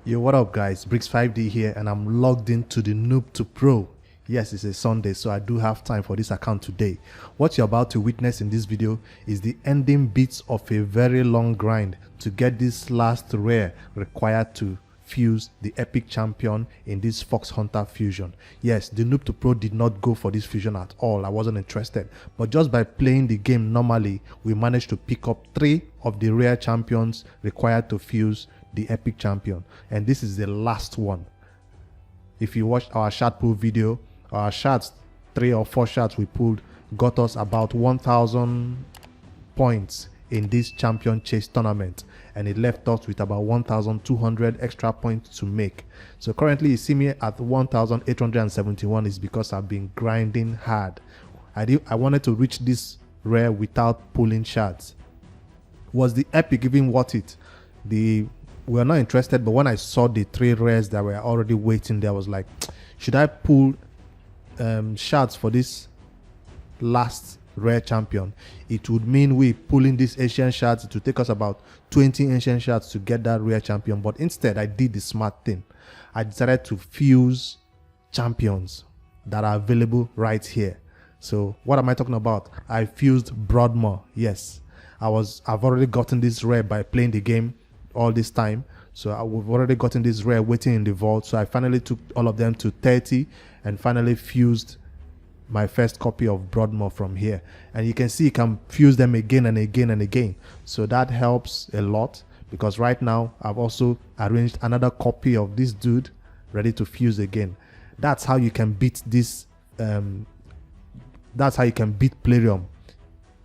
Yo, what up guys? Bricks5D here and I'm logged into the Noob to Pro. Yes, it's a Sunday, so I do have time for this account today. What you're about to witness in this video is the ending bits of a very long grind to get this last rare required to fuse the epic champion in this Fox Hunter fusion. Yes, the Noob to Pro did not go for this fusion at all. I wasn't interested, but just by playing the game normally, we managed to pick up 3 of the rare champions required to fuse the epic champion, and this is the last one. If you watched our shard pool video, our shards, 3 or 4 shards we pulled got us about 1,000 points in this champion chase tournament, and it left us with about 1,200 extra points to make. So currently you see me at 1,871 is because I've been grinding hard. I wanted to reach this rare without pulling shards. Was the epic even worth it? We were not interested, but when I saw the 3 rares that were already waiting there, I was like, should I pull shards for this last rare champion? It would mean we pulling these ancient shards. It would take us about 20 ancient shards to get that rare champion, but instead I did the smart thing. I decided to fuse champions that are available right here. So what am I talking about? I fused Broadmaw. Yes, I've already gotten this rare by playing the game all this time, so we've already gotten this rare waiting in the vault. So I finally took all of them to 30 and finally fused my first copy of Broadmaw from here, and you can see you can fuse them again and again and again. So that helps a lot, because right now I've also arranged another copy of this dude ready to fuse again. That's how you can beat this that's how you can beat Plarium.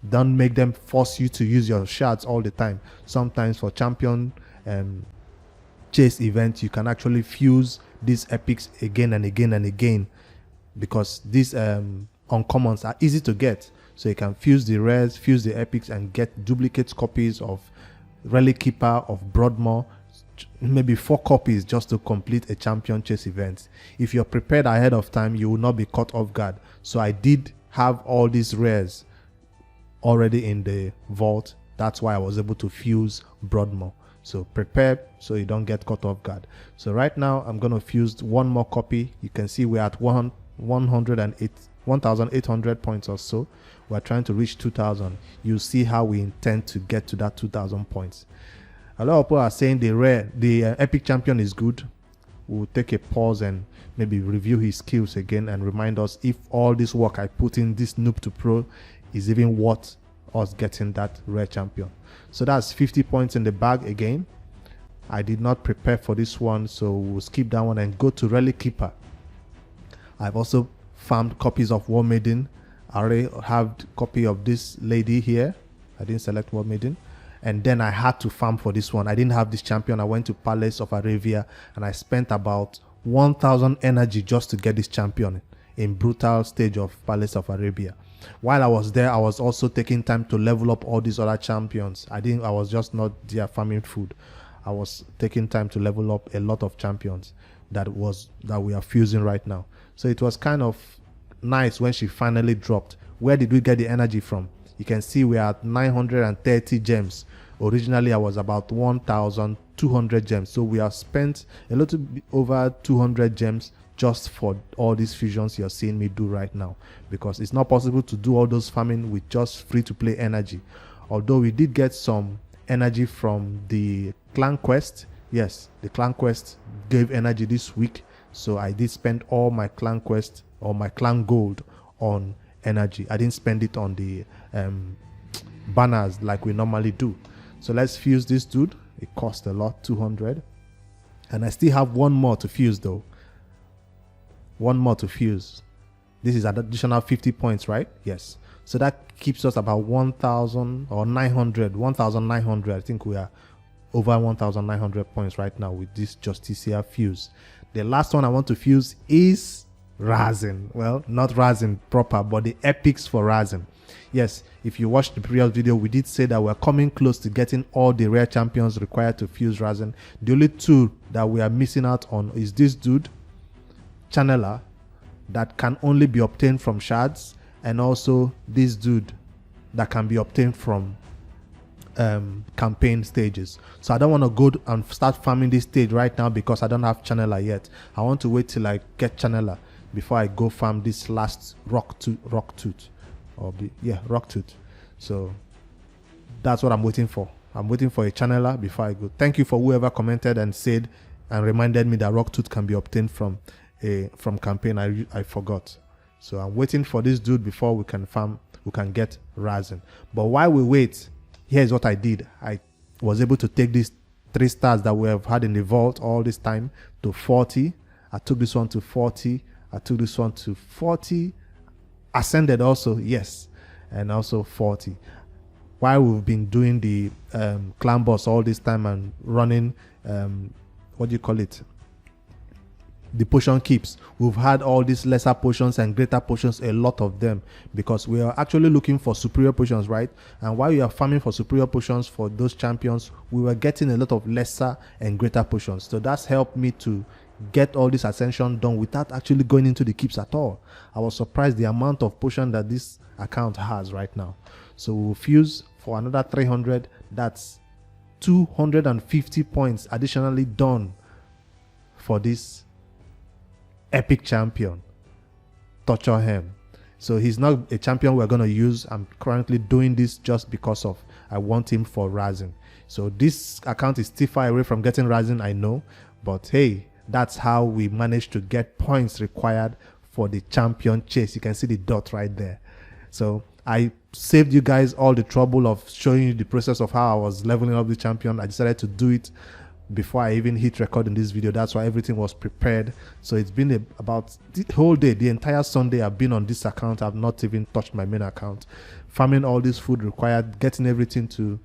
Don't make them force you to use your shards all the time. Sometimes for champion chase event, you can actually fuse these epics again and again and again, because these uncommons are easy to get. So you can fuse the rares, fuse the epics, and get duplicate copies of Relic Keeper, of Broadmaw, maybe 4 copies just to complete a champion chase event. If you're prepared ahead of time, you will not be caught off guard. So I did have all these rares already in the vault. That's why I was able to fuse Broadmaw. So prepare so you don't get caught off guard. So right now I'm going to fuse one more copy. You can see we're at 1,800 points or so. We're trying to reach 2,000. You see how we intend to get to that 2,000 points. A lot of people are saying the epic champion is good. We'll take a pause and maybe review his skills again and remind us if all this work I put in this Noob to Pro is even worth us getting that rare champion. So that's 50 points in the bag again. I did not prepare for this one, so we'll skip that one and go to Relic Keeper. I've also farmed copies of War Maiden. I already have a copy of this lady here. I didn't select War Maiden, and then I had to farm for this one. I didn't have this champion. I went to Palace of Arabia and I spent about 1,000 energy just to get this champion in brutal stage of Palace of Arabia. While I was there, I was also taking time to level up all these other champions. I was just not there farming food. I was taking time to level up a lot of champions that we are fusing right now. So it was kind of nice when she finally dropped. Where did we get the energy from? You can see we are at 930 gems. Originally I was about 1,200 gems. So we have spent a little bit over 200 gems just for all these fusions you're seeing me do right now, because it's not possible to do all those farming with just free to play energy. Although we did get some energy from the clan quest. Yes, the clan quest gave energy this week, so I did spend all my clan quest or my clan gold on energy. I didn't spend it on the banners like we normally do. So let's fuse this dude. It cost a lot, 200, and I still have one more to fuse though. One more to fuse. This is an additional 50 points, right? Yes. So that keeps us about 1,000 or 900, 1,900. I think we are over 1,900 points right now with this Justicia fuse. The last one I want to fuse is Razin. Well, not Razin proper, but the epics for Razin. Yes, if you watched the previous video, we did say that we're coming close to getting all the rare champions required to fuse Razin. The only two that we are missing out on is this dude, Channeler, that can only be obtained from shards, and also this dude that can be obtained from campaign stages. So I don't want to go and start farming this stage right now because I don't have channeler yet. I want to wait till I get channeler before I go farm this last rock tooth. So that's what I'm waiting for. I'm waiting for a channeler before I go. Thank you for whoever commented and said and reminded me that rock tooth can be obtained from campaign. I forgot. So I'm waiting for this dude before we can farm. We can get Razen. But while we wait, here's what I did. I was able to take these 3 stars that we have had in the vault all this time to 40. I took this one to 40. I took this one to 40. Ascended also, yes, and also 40. While we've been doing the clan boss all this time and running, what do you call it? The potion keeps. We've had all these lesser potions and greater potions, a lot of them, because we are actually looking for superior potions, right? And while we are farming for superior potions for those champions, we were getting a lot of lesser and greater potions. So that's helped me to get all this ascension done without actually going into the keeps at all. I was surprised the amount of potion that this account has right now. So we'll fuse for another 300. That's 250 points additionally done for this epic champion, Torture him. So he's not a champion we're going to use. I'm currently doing this just because of I want him for Razen. So this account is still far away from getting Razen, I know, but hey, that's how we managed to get points required for the champion chase. You can see the dot right there. So I saved you guys all the trouble of showing you the process of how I was leveling up the champion. I decided to do it before I even hit record in this video. That's why everything was prepared. So it's been about the whole day, the entire Sunday I've been on this account. I've not even touched my main account, farming all this food required, getting everything to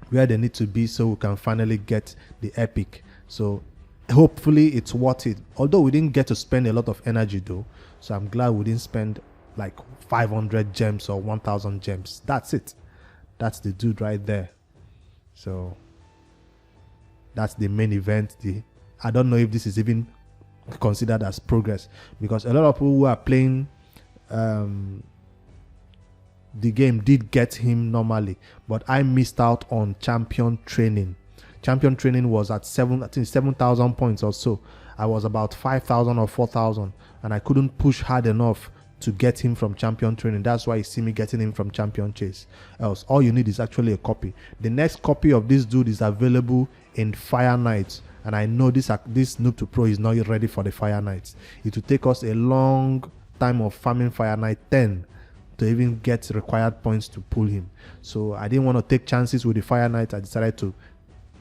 where they need to be so we can finally get the epic. So hopefully it's worth it, although we didn't get to spend a lot of energy though. So I'm glad we didn't spend like 500 gems or 1000 gems. That's it. That's the dude right there. So that's the main event. I don't know if this is even considered as progress, because a lot of people who are playing the game did get him normally, but I missed out on champion training. Champion training was at 7,000 points or so. I was about 5,000 or 4,000, and I couldn't push hard enough to get him from champion training. That's why you see me getting him from champion chase. Else all you need is actually a copy. The next copy of this dude is available in Fire Knights, and I know this noob to pro is not yet ready for the Fire Knights. It will take us a long time of farming Fire Knight 10 to even get required points to pull him. So I didn't want to take chances with the Fire Knight. I decided to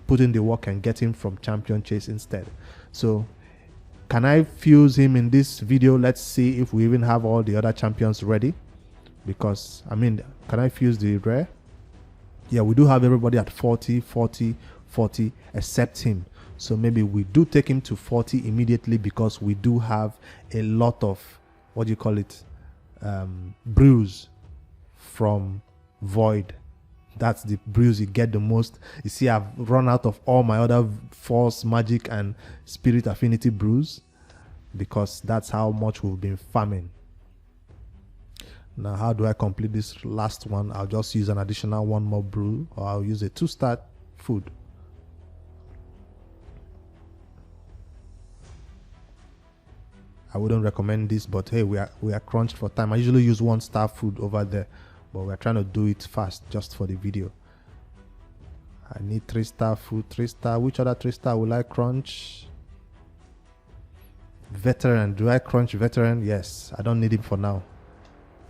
put in the work and get him from champion chase instead. So can I fuse him in this video? Let's see if we even have all the other champions ready, because I mean, can I fuse the rare? Yeah, we do have everybody at 40 except him. So maybe we do take him to 40 immediately, because we do have a lot of, what do you call it, brews from Void. That's the brews you get the most. You see, I've run out of all my other force, magic, and spirit affinity brews, because that's how much we've been farming. Now, how do I complete this last one? I'll just use an additional one more brew, or I'll use a 2-star food. I wouldn't recommend this, but hey, we are crunched for time. I usually use 1-star food over there, but we're trying to do it fast just for the video. I need 3-star food. 3-star. Which other 3-star will I crunch? Veteran. Do I crunch veteran? Yes. I don't need him for now.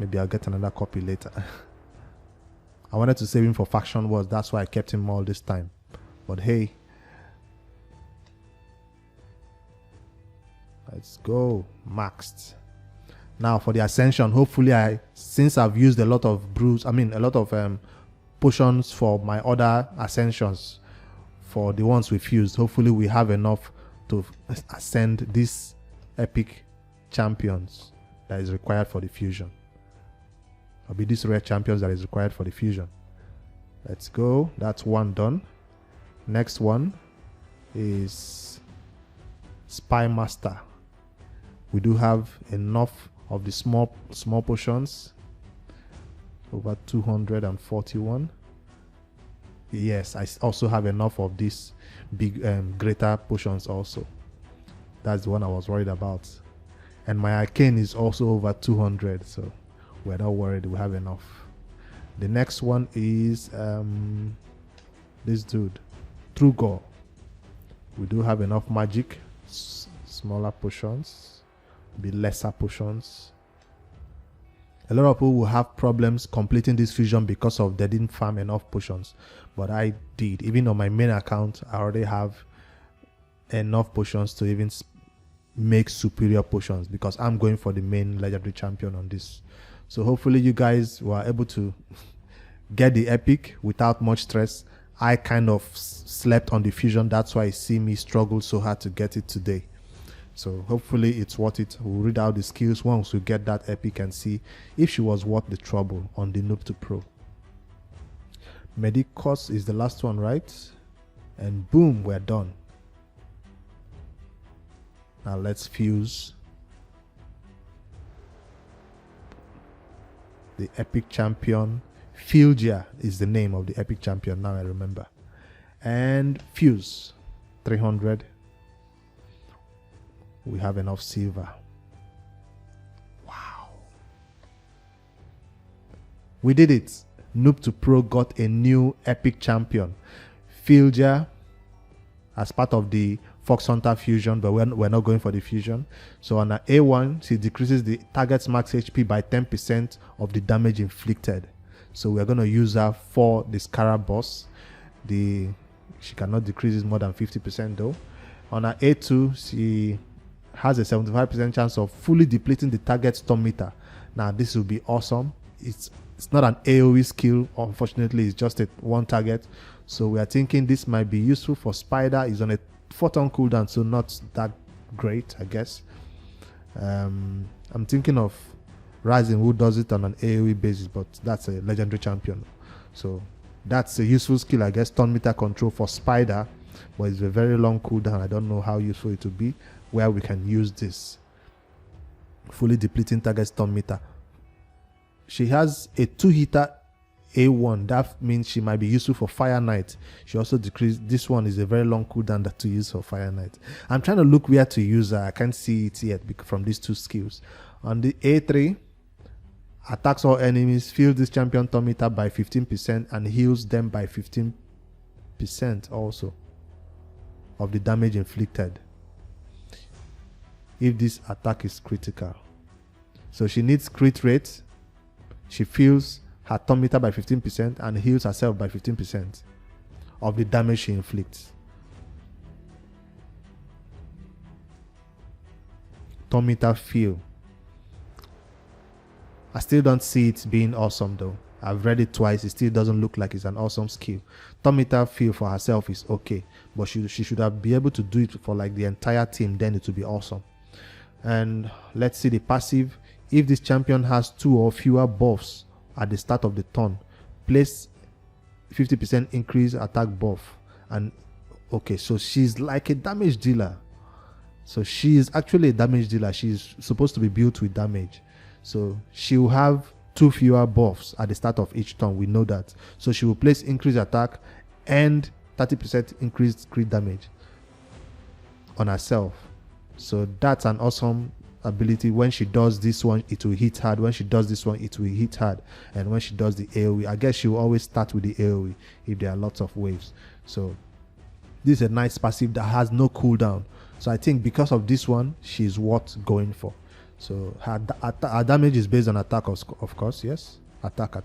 Maybe I'll get another copy later. I wanted to save him for faction wars. That's why I kept him all this time. But hey, let's go. Maxed. Now for the ascension, hopefully since I've used a lot of a lot of potions for my other ascensions, for the ones we've used, hopefully we have enough to ascend these epic champions that is required for the fusion. Or be these rare champions that is required for the fusion. Let's go. That's one done. Next one is Spy Master. We do have enough of the small potions, over 241. Yes, also have enough of these big greater potions also. That's the one I was worried about. And my arcane is also over 200, so we're not worried, we have enough. The next one is this dude, True Gore. We do have enough magic, smaller potions, be lesser potions. A lot of people will have problems completing this fusion because of they didn't farm enough potions, but I did. Even on my main account, I already have enough potions to even make superior potions because I'm going for the main legendary champion on this. So hopefully you guys were able to get the epic without much stress. I kind of slept on the fusion, that's why you see me struggle so hard to get it today. So hopefully it's worth it. We'll read out the skills once we get that epic and see if she was worth the trouble on the noob to pro. Medicos is the last one, right? And boom, we're done. Now let's fuse the epic champion. Filja is the name of the epic champion, now I remember. And fuse 300. We have enough silver. Wow. We did it. Noob to pro got a new epic champion. Filja as part of the Fox Hunter fusion, but we're not going for the fusion. So on an A1, she decreases the target's max HP by 10% of the damage inflicted. So we're going to use her for the Scarab boss. She cannot decrease it more than 50% though. On her A2, she has a 75% chance of fully depleting the target storm meter. Now this will be awesome. It's not an AoE skill, unfortunately. It's just a one target. So we are thinking this might be useful for Spider. It's on a 4-turn cooldown, so not that great, I guess. I'm thinking of Rising, who does it on an AoE basis, but that's a legendary champion. So that's a useful skill, I guess. Storm meter control for Spider, but it's a very long cooldown. I don't know how useful it will be where we can use this. Fully depleting target storm meter. She has a 2-hitter A1. That means she might be useful for Fire Knight. She also decreased. This one is a very long cooldown that to use for Fire Knight. I'm trying to look where to use her. I can't see it yet from these two skills. On the A3, attacks all enemies, fills this champion storm meter by 15% and heals them by 15% also of the damage inflicted if this attack is critical. So she needs crit rate. She fills her storm meter by 15% and heals herself by 15% of the damage she inflicts. Storm meter fill. I still don't see it being awesome though. I've read it twice. It still doesn't look like it's an awesome skill. Storm meter fill for herself is okay, but she should have been able to do it for like the entire team. Then it would be awesome. And let's see the passive. If this champion has 2 or fewer buffs at the start of the turn, place 50% increase attack buff. And okay, so she's like a damage dealer. So she is actually a damage dealer. She's supposed to be built with damage. So she will have 2 fewer buffs at the start of each turn. We know that. So she will place increased attack and 30% increased crit damage on herself. So that's an awesome ability. When she does this one, it will hit hard. When she does this one, it will hit hard. And when she does the AoE, I guess she will always start with the AoE if there are lots of waves. So this is a nice passive that has no cooldown. So I think because of this one, she's worth going for. So her damage is based on attack, of course, yes. Attack.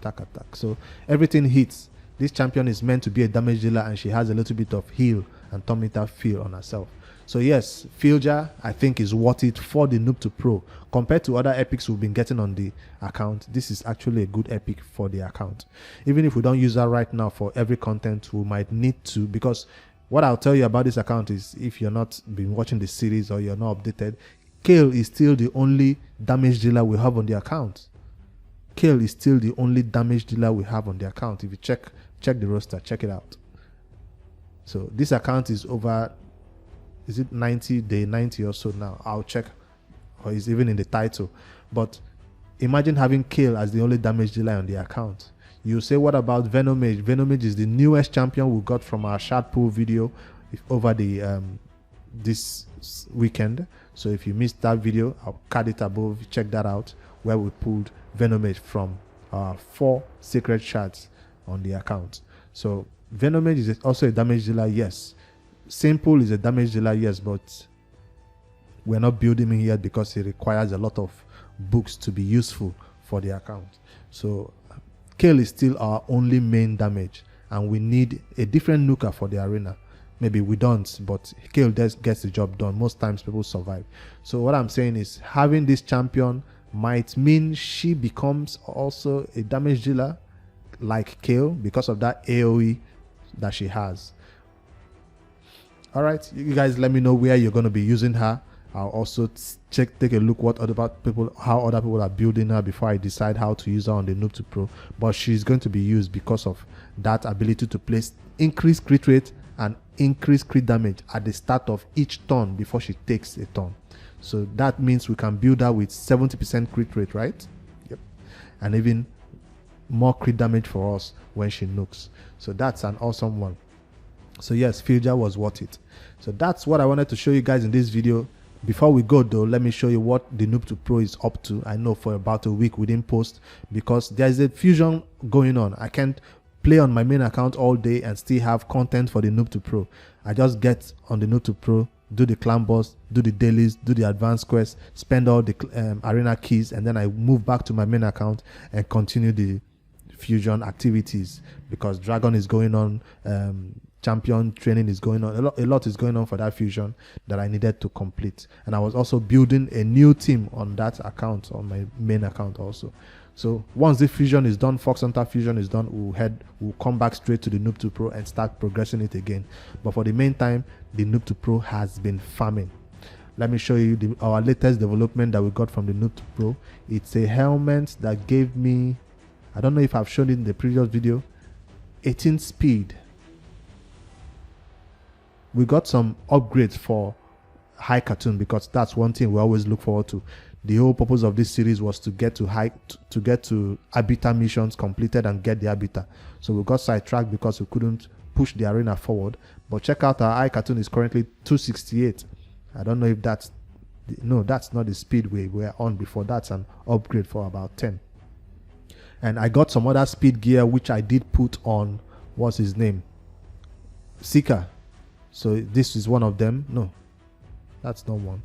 So everything hits. This champion is meant to be a damage dealer, and she has a little bit of heal and storm meter feel on herself. So yes, Filja, I think, is worth it for the noob to pro. Compared to other epics we've been getting on the account, this is actually a good epic for the account. Even if we don't use her right now for every content, we might need to, because what I'll tell you about this account is, if you're not been watching the series or you're not updated, Kale is still the only damage dealer we have on the account. Kale is still the only damage dealer we have on the account. If you check the roster, check it out. So this account is over, is it 90, day 90 or so now? I'll check, or it's even in the title. But imagine having Kale as the only damage dealer on the account. You say, what about Venomage? Venomage is the newest champion we got from our shard pool video over the this weekend. So if you missed that video, I'll card it above. Check that out, where we pulled Venomage from 4 sacred shards on the account. So Venomage is also a damage dealer, yes. Simple is a damage dealer, yes, but we're not building him yet because it requires a lot of books to be useful for the account. So Kale is still our only main damage, and we need a different nuker for the arena. Maybe we don't, but Kale gets the job done. Most times people survive. So what I'm saying is, having this champion might mean she becomes also a damage dealer like Kale because of that AoE that she has. All right, you guys let me know where you're going to be using her. I'll also take a look how other people are building her before I decide how to use her on the Noob to Pro. But she's going to be used because of that ability to place increased crit rate and increased crit damage at the start of each turn before she takes a turn. So that means we can build her with 70% crit rate, right? Yep. And even more crit damage for us when she nukes. So that's an awesome one. So yes, Filja was worth it. So that's what I wanted to show you guys in this video. Before we go though, let me show you what the Noob to Pro is up to. I know for about a week we didn't post because there's a fusion going on. I can't play on my main account all day and still have content for the Noob to Pro. I just get on the Noob to Pro, do the clan boss, do the dailies, do the advanced quests, spend all the arena keys, and then I move back to my main account and continue the fusion activities because Dragon is going on, champion training is going on, a lot is going on for that fusion that I needed to complete. And I was also building a new team on that account, on my main account also. So once the fusion is done, Fox Hunter fusion is done, we'll come back straight to the Noob to Pro and start progressing it again. But for the meantime, the Noob to Pro has been farming. Let me show you our latest development that we got from the Noob to Pro. It's a helmet that gave me, I don't know if I've shown it in the previous video, 18 speed. We got some upgrades for high cartoon because that's one thing we always look forward to. The whole purpose of this series was to get to Arbiter missions completed and get the Arbiter. So we got sidetracked because we couldn't push the arena forward. But check out our high cartoon is currently 268. I don't know if that's not the speed we were on before. That's an upgrade for about 10. And I got some other speed gear which I did put on, what's his name? Seeker. So this is one of them. No, that's not one.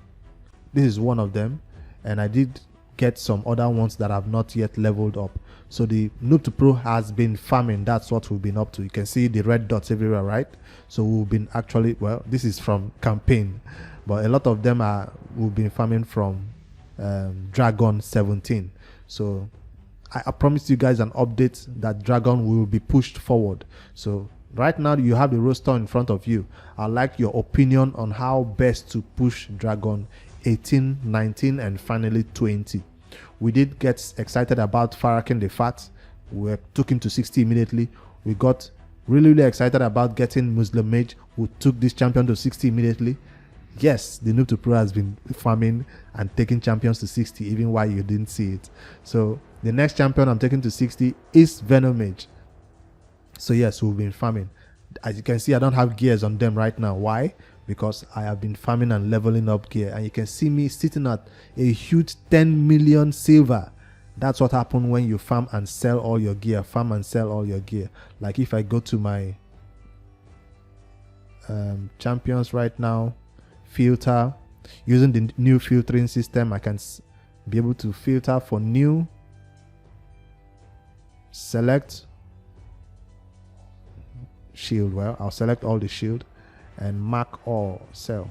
This is one of them. And I did get some other ones that have not yet leveled up. So the Noob to Pro has been farming. That's what we've been up to. You can see the red dots everywhere, right? So we've been actually, well, this is from campaign, but a lot of them we've been farming from Dragon 17. So I promised you guys an update that Dragon will be pushed forward. So right now you have the roster in front of you. I'd like your opinion on how best to push Dragon 18, 19, and finally 20. We did get excited about Farrakhan the Fat. We took him to 60 immediately. We got really excited about getting Muslim Mage, who took this champion to 60 immediately. Yes, the Noob to Pro has been farming and taking champions to 60 even while you didn't see it. So the next champion I'm taking to 60 is Venomage. So yes, we've been farming. As you can see, I don't have gears on them right now. Why? Because I have been farming and leveling up gear. And you can see me sitting at a huge 10 million silver. That's what happened when you farm and sell all your gear. Farm and sell all your gear. Like if I go to my champions right now, filter, using the new filtering system, I can be able to filter for new, select shield. Well, I'll select all the shield and mark all, sell.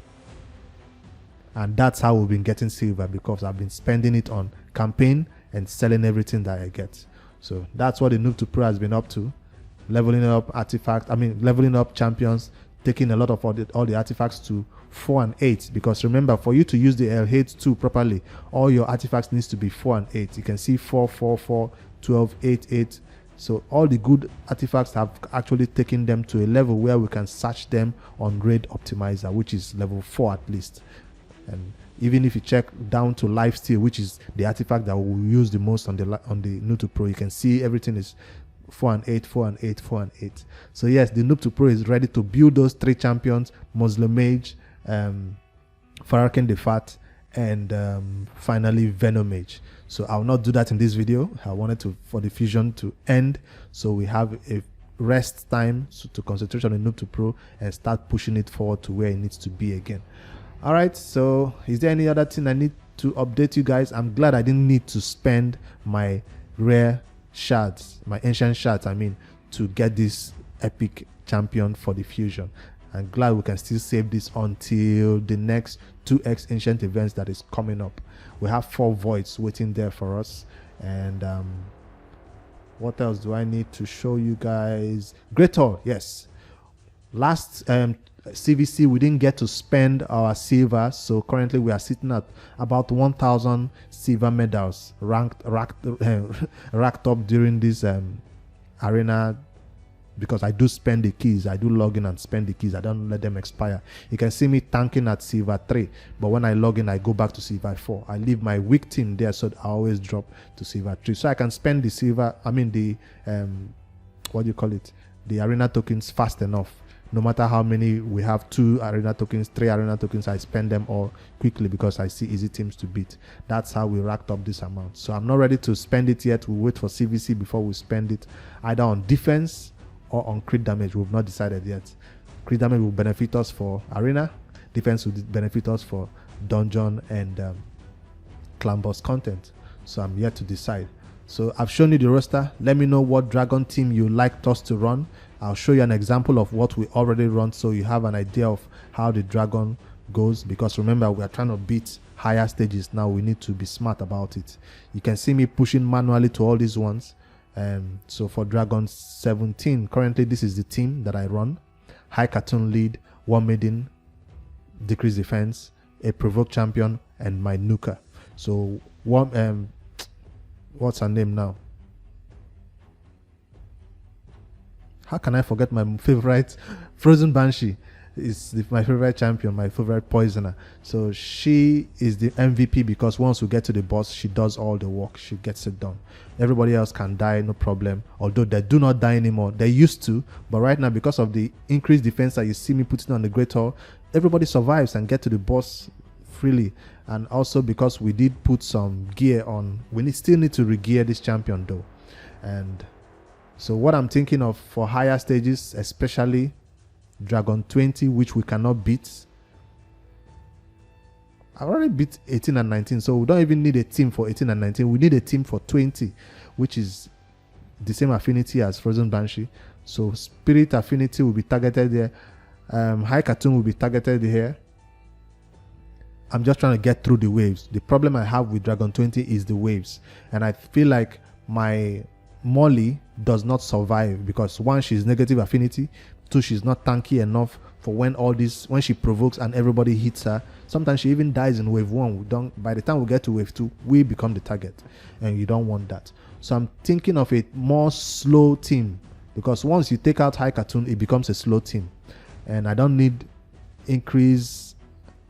And that's how we've been getting silver, because I've been spending it on campaign and selling everything that I get. So that's what the Noob to Pro has been up to. Leveling up artifacts, leveling up champions, taking a lot of all the artifacts to 4 and 8, because remember, for you to use the L8 2 properly, all your artifacts needs to be 4 and 8. You can see 4, 4, 4, 12, 8, 8. So all the good artifacts have actually taken them to a level where we can search them on Raid Optimizer, which is level 4 at least. And even if you check down to Lifesteal, which is the artifact that we use the most on the Noob to Pro, you can see everything is 4 and 8, 4 and 8, 4 and 8. So yes, the Noob to Pro is ready to build those 3 champions: Muslimage, Farrakhan the Fat, and finally Venomage. So I'll not do that in this video. I wanted for the fusion to end, so we have a rest time to concentrate on the Noob to Pro and start pushing it forward to where it needs to be again. All right, so is there any other thing I need to update you guys? I'm glad I didn't need to spend my rare shards, my ancient shards, to get this epic champion for the fusion. I'm glad we can still save this until the next 2x ancient events that is coming up. We have 4 voids waiting there for us. And what else do I need to show you guys? Great Hall, yes. Last CVC, we didn't get to spend our silver, so currently we are sitting at about 1,000 silver medals racked up during this arena, because I do spend the keys. I do log in and spend the keys. I don't let them expire. You can see me tanking at silver 3, but when I log in, I go back to silver 4. I leave my weak team there, so I always drop to silver 3, so I can spend the silver, the what do you call it, the arena tokens fast enough. No matter how many we have, 2 arena tokens, 3 arena tokens, I spend them all quickly because I see easy teams to beat. That's how we racked up this amount. So I'm not ready to spend it yet. We'll wait for CVC before we spend it, either on defense or on crit damage. We've not decided yet. Crit damage will benefit us for arena. Defense will benefit us for dungeon and clan boss content. So I'm yet to decide. So I've shown you the roster. Let me know what dragon team you liked us to run. I'll show you an example of what we already run, so you have an idea of how the dragon goes, because remember, we are trying to beat higher stages now. We need to be smart about it. You can see me pushing manually to all these ones. So for dragon 17, currently this is the team that I run: high cartoon lead, 1 maiden, decrease defense, a provoke champion, and my nuka. So one what's her name now? How can I forget my favorite? Frozen Banshee is my favorite champion, my favorite poisoner. So she is the MVP, because once we get to the boss, she does all the work. She gets it done. Everybody else can die, no problem. Although they do not die anymore. They used to, but right now, because of the increased defense that you see me putting on the Great Hall, everybody survives and get to the boss freely. And also because we did put some gear on, we still need to re-gear this champion though. And so what I'm thinking of for higher stages, especially Dragon 20, which we cannot beat. I already beat 18 and 19, so we don't even need a team for 18 and 19. We need a team for 20, which is the same affinity as Frozen Banshee. So Spirit affinity will be targeted there. High Cartoon will be targeted here. I'm just trying to get through the waves. The problem I have with Dragon 20 is the waves. And I feel like my Molly does not survive, because 1, she's negative affinity, 2, she's not tanky enough for when she provokes and everybody hits her. Sometimes she even dies in wave 1. By the time we get to wave 2, we become the target, and you don't want that. So I'm thinking of a more slow team, because once you take out High Cartoon, it becomes a slow team, and I don't need increased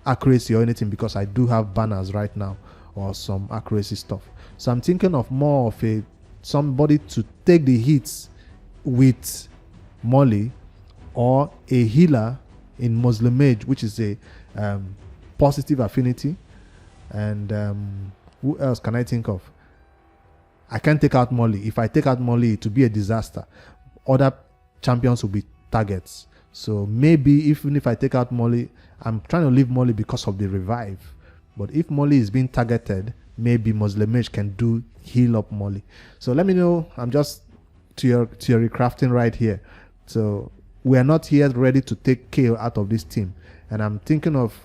accuracy or anything, because I do have banners right now or some accuracy stuff. So I'm thinking of more of somebody to take the hits with Molly, or a healer in Muslimage, which is a positive affinity. And who else can I think of? I can't take out Molly. If I take out Molly, it will be a disaster. Other champions will be targets. So maybe even if I take out Molly, I'm trying to leave Molly because of the revive. But if Molly is being targeted, maybe Muslimage can heal up Molly. So let me know. I'm just theory crafting right here. So we are not yet ready to take KO out of this team. And I'm thinking of,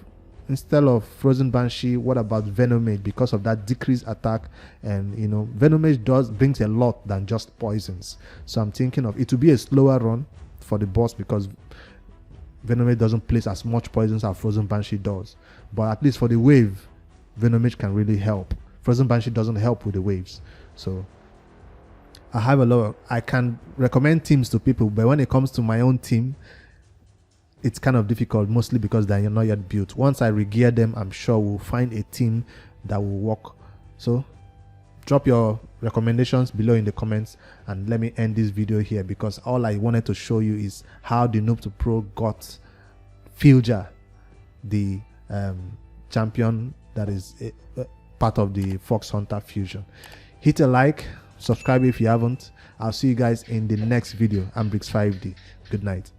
instead of Frozen Banshee, what about Venomage, because of that decreased attack. And Venomage brings a lot than just poisons. So I'm thinking of it to be a slower run for the boss, because Venomage doesn't place as much poisons as Frozen Banshee does. But at least for the wave, Venomage can really help. Frozen Banshee doesn't help with the waves. So I have I can recommend teams to people, but when it comes to my own team, it's kind of difficult, mostly because they are not yet built. Once I re-gear them, I'm sure we'll find a team that will work. So drop your recommendations below in the comments, and let me end this video here, because all I wanted to show you is how the Noob to Pro got Filja, the champion that is part of the Fox Hunter Fusion. Hit a like, subscribe if you haven't. I'll see you guys in the next video. I'm Brix5D. Good night.